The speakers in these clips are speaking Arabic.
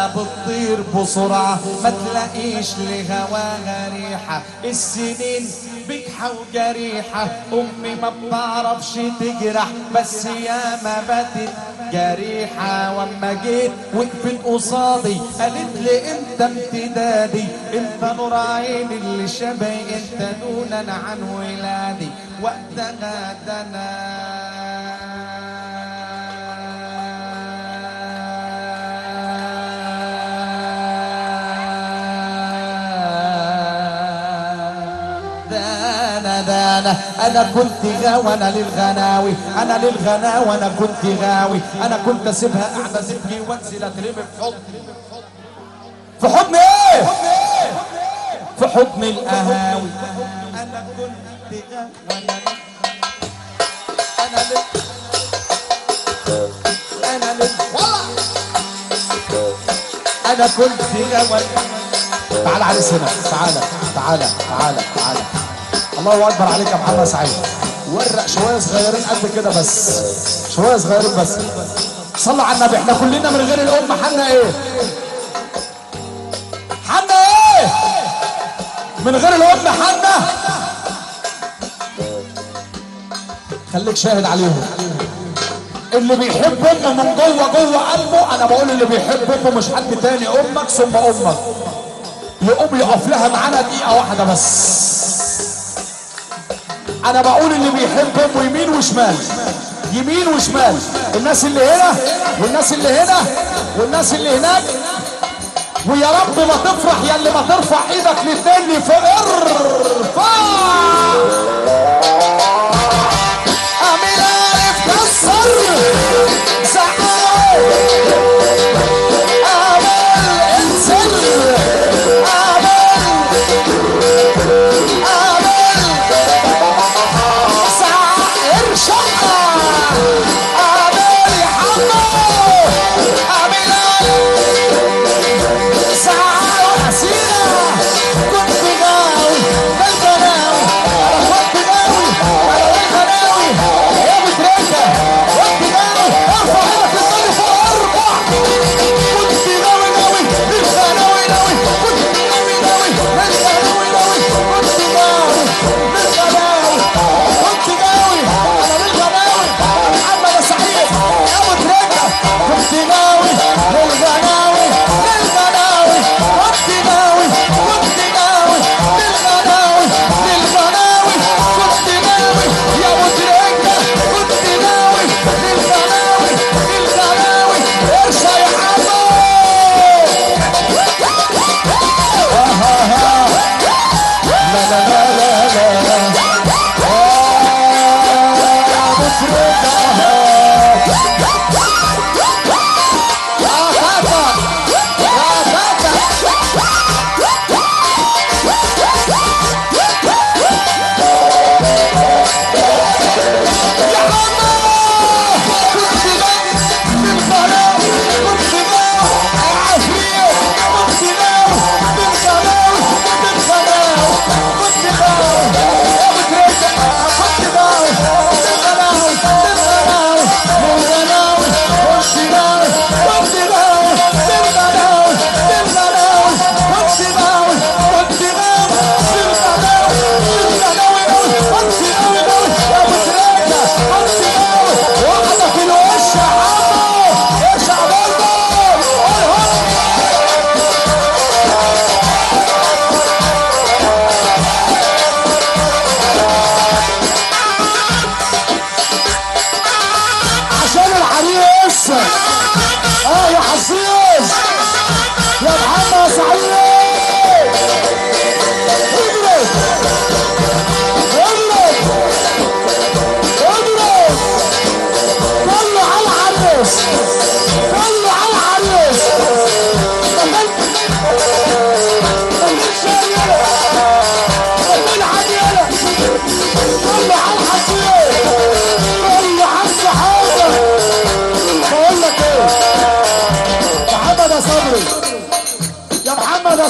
بتطير بسرعة ما تلاقيش لهواها ريحة. السنين بجحة وجريحة، امي ما بتعرفش تجرح بس يا ما باتت جريحة. واما جيت وقفت قصادي قالت لي انت امتدادي، انت نور عيني اللي شبهي، انت دونا عن ولادي. وقتها دنا انا كنت غاوي، انا للغناوي، انا للغناوي، انا كنت غاوي، انا كنت اسيبها قاعده تبكي وانزل اترمي في حضن، في حضن ايه؟ في حضن القهاوي. انا كنت غاوي، انا كنت غاوي. تعال عريس هنا، تعالى تعالى تعالى تعالى. الله اكبر عليك يا محمد سعيد. ورق شويه صغيرين قد كده بس، شويه صغيرين بس. صلوا على النبي. احنا كلنا من غير الام حنا ايه؟ حنا ايه؟ من غير الام حنا. خليك شاهد عليهم. اللي بيحب امه من جوه قلبه، انا بقول اللي بيحب امه مش حد تاني، امك ثم امك. يقوم يقف لها معانا دقيقه واحده بس. انا بقول اللي بيحب امه يمين وشمال، يمين وشمال. الناس اللي هنا والناس اللي هنا والناس اللي هناك. ويا رب ما تفرح يا اللي ما ترفع ايدك للتاني لفوق. ارفع اعمل عارف كسر زعل اعمل انزل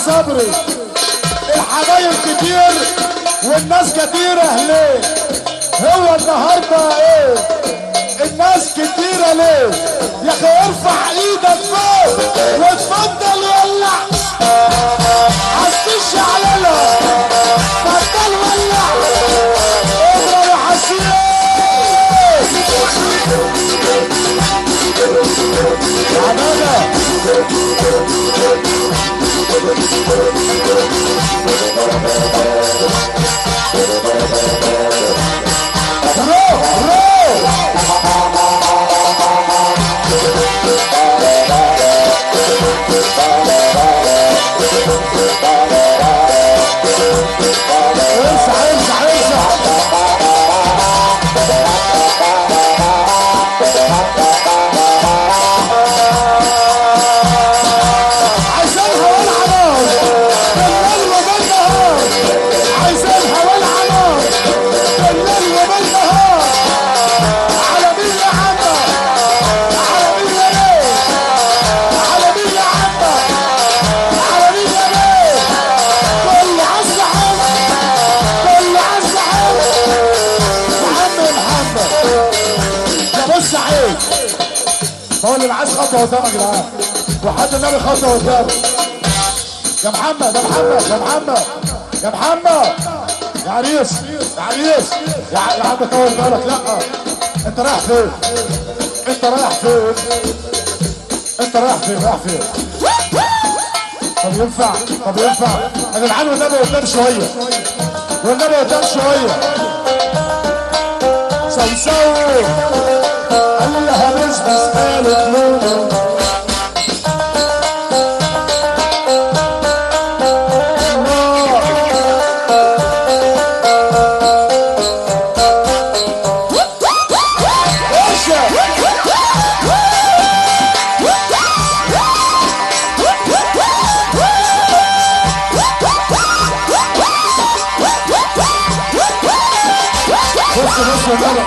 صبري. الحبايب كتير والناس كتيرة ليه؟ هو النهارده ايه؟ الناس كتيرة ليه؟ يا اخي ارفع ايدك فوق واتفضل ولع. عالسيش علينا اتفضل ولع. اضرب يا حسين. يا عمادة هو اللي معاش خطوه قدام يا جدعان، وحد النبي خطوه قدام. يا محمد يا محمد يا محمد يا محمد يا عريس يا عريس يا عم طول بالك. لا انت رايح فين؟ انت رايح فين؟ انت رايح فين؟ رايح فين؟ طب ينفع؟ طب ينفع؟ يا جدعان والنبي قدام شويه، والنبي قدام شويه. سوسو قال لها بزبز قالت لونه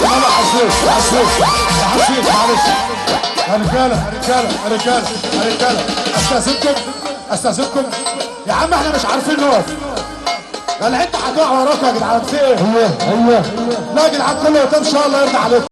انا حسيت معلش يا رجاله يا رجاله يا رجاله يا رجاله استاذنكم يا عم احنا مش عارفين نقف. لا الحته هتقع وراكم يا جدعان في ايه؟ ايوه لا يا جدعان كله ان شاء الله يرضى عليكم.